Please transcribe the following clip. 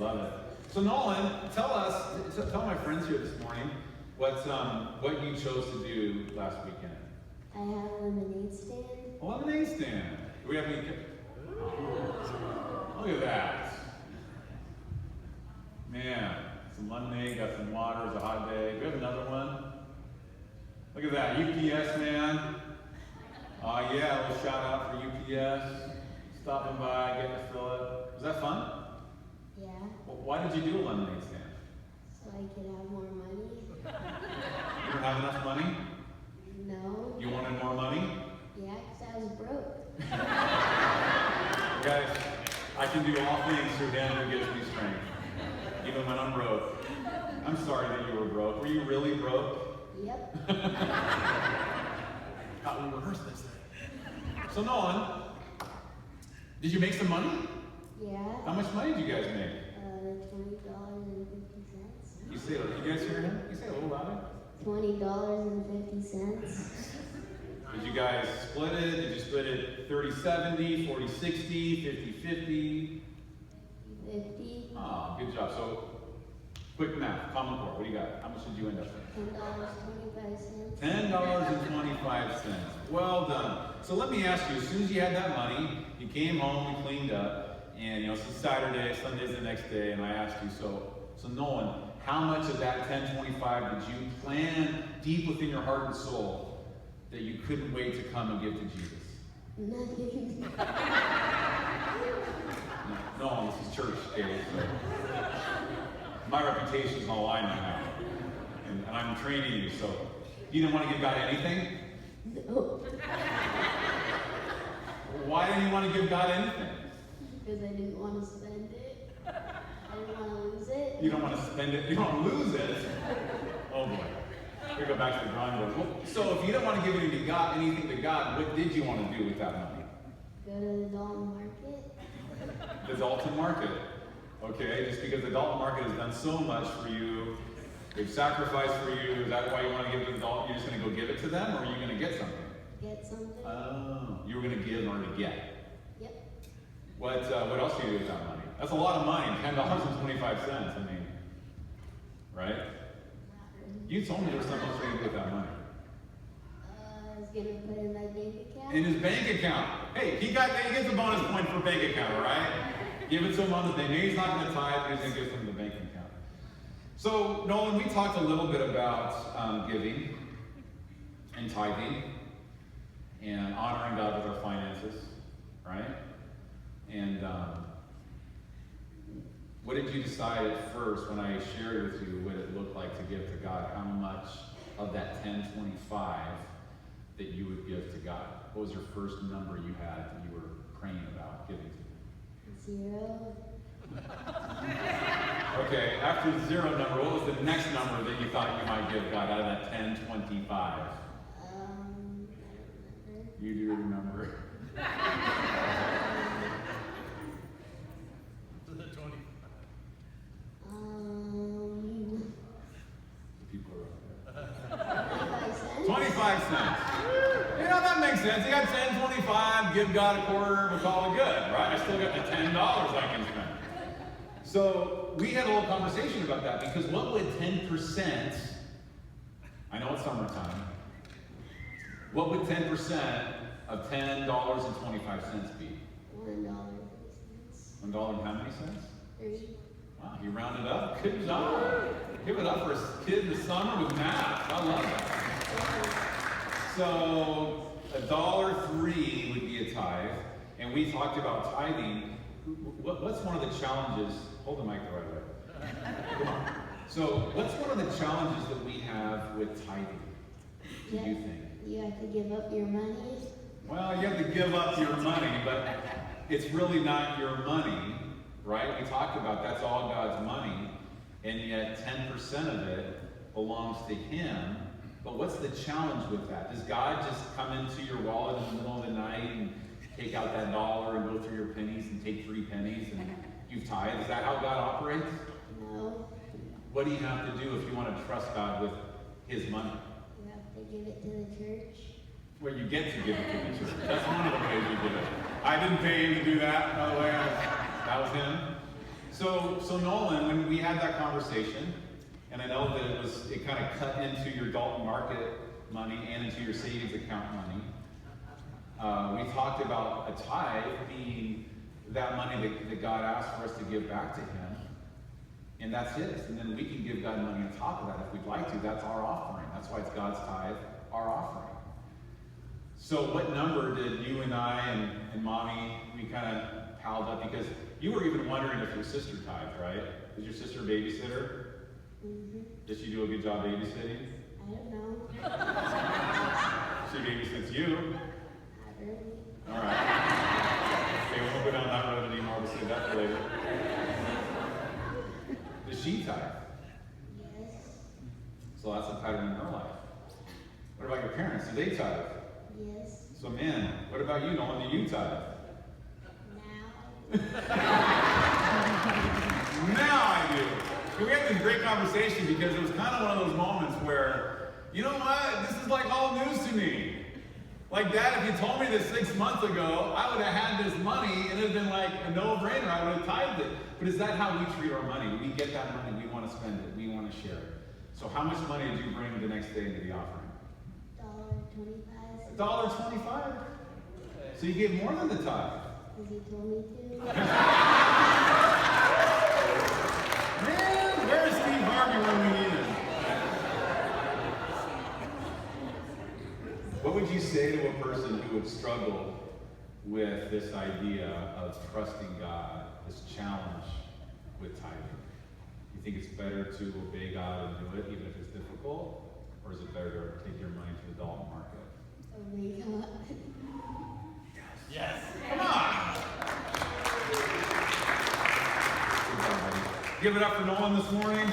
love it. So Nolan, tell my friends here this morning what you chose to do last weekend. I have a lemonade stand. A lemonade stand. Do we have any? Look at that. Man, some lemonade, got some water, it's a hot day. Do we have another one? Look at that, UPS man. Yeah, a little shout out for UPS. Stopping by, getting to fill it. Was that fun? Yeah. Well, why did you do a lemonade stand? So I could have more money. You don't have enough money? No. You wanted more money? Yeah, because I was broke. Guys, I can do all things through Him who gives me strength. Even when I'm broke. I'm sorry that you were broke. Were you really broke? Yep. Thought we rehearsed this thing. So Nolan, did you make some money? Yeah. How much money did you guys make? $20.50. You say it. You guys hear him? You say it a little louder. $20.50. Did you guys split it? Did you split it 30-70, 40-60, 50-50? 50. Ah, good job. So, quick math, Common Core. What do you got? How much did you end up with? $10.25. $10.25. Well done. So let me ask you, as soon as you had that money, you came home, you cleaned up, and it's Saturday, Sunday's the next day, and I asked you, so Nolan, how much of that $10.25 did you plan deep within your heart and soul that you couldn't wait to come and give to Jesus? Nothing. No, this is church, okay? So my reputation's on the line right now, and I'm training you, so you didn't want to give God anything? No. Why didn't you want to give God anything? Because I didn't want to spend it. I didn't want to lose it. You don't want to spend it, you don't want to lose it. Oh boy. We go back to the drawing board. Well, so if you didn't want to give anything to God, what did you want to do with that money? Go to the Dalton Market. The Dalton Market. Okay, just because the Dalton Market has done so much for you, they've sacrificed for you, is that why you want to give to the Dalton? You're just going to go give it to them, or are you going to get something? Get something. Oh, you were going to give in order to get. Yep. What else do you do with that money? That's a lot of money, $10.25. I mean, right? You told me there was something else you could do with that money. I was going to put in my bank account. In his bank account. Hey, he gets a bonus point for bank account, all right? Give it to him on the bank. Maybe he's not going to tithe, but he's going to give him the bank account. So, Nolan, we talked a little bit about giving and tithing and honoring God with our finances, right? And what did you decide at first when I shared with you what it looked like to give to God? How much of that $10.25 that you would give to God? What was your first number you had that you were praying about giving to? 0. Okay, after the 0 number, what was the next number that you thought you might give God out of that $10.25? I don't remember. You do remember. People are up there. 25 cents. You know, that makes sense. You got 10.25, give God a quarter, we'll call it good, right? I still got the $10 I can spend. So we had a little conversation about that because what would 10%, I know it's summertime, what would 10% of $10.25 be? $1. $1 and how many cents? 3. Wow, you rounded up. Good job. Give it up for a kid in the summer with math. I love that. So $1.03 would be a tithe, and we talked about tithing. What's one of the challenges? Hold the mic the right way. Come on. So what's one of the challenges that we have with tithing? Do you think? You have to give up your money. Well, you have to give up your money, but it's really not your money, right? We talked about that's all God's money, and yet 10% of it belongs to Him. But what's the challenge with that? Does God just come into your wallet in the middle of the night and take out that dollar and go through your pennies and take 3 pennies and you've tithed? Is that how God operates? No. What do you have to do if you want to trust God with His money? You have to give it to the church. Well, you get to give it to the church. That's one of the ways you do it. I didn't pay him to do that, by the way. That was him. So Nolan, when we had that conversation, and I know that it kind of cut into your adult market money and into your savings account money. We talked about a tithe being that money that God asked for us to give back to Him, and that's His. And then we can give God money on top of that if we'd like to. That's our offering. That's why it's God's tithe, our offering. So what number did you and I and Mommy, we kind of piled up? Because you were even wondering if your sister tithed, right? Is your sister a babysitter? Mm-hmm. Did she do a good job babysitting? I don't know. She babysits you. Not really. All right. Okay, we won't go down that road anymore. We'll save that for later. Does she tithe? Yes. So that's a pattern in her life. What about your parents? Do they tithe? Yes. So men, what about you, Nolan? Do you tithe? Now I do. We had this great conversation because it was kind of one of those moments where, you know what? This is like all news to me. Like, Dad, if you told me this 6 months ago, I would have had this money and it would have been like a no-brainer. I would have tithed it. But is that how we treat our money? We get that money, we want to spend it, we want to share it. So how much money did you bring the next day into the offering? $1.25. $1.25? So you gave more than the tithe. Because he told me to. Man, where's Steve Harvey when we need him? What would you say to a person who would struggle with this idea of trusting God, this challenge with tithing? You think it's better to obey God and do it even if it's difficult? Or is it better to take your money to the adult market? Obey God. Yes. Come on! Give it up for Nolan this morning.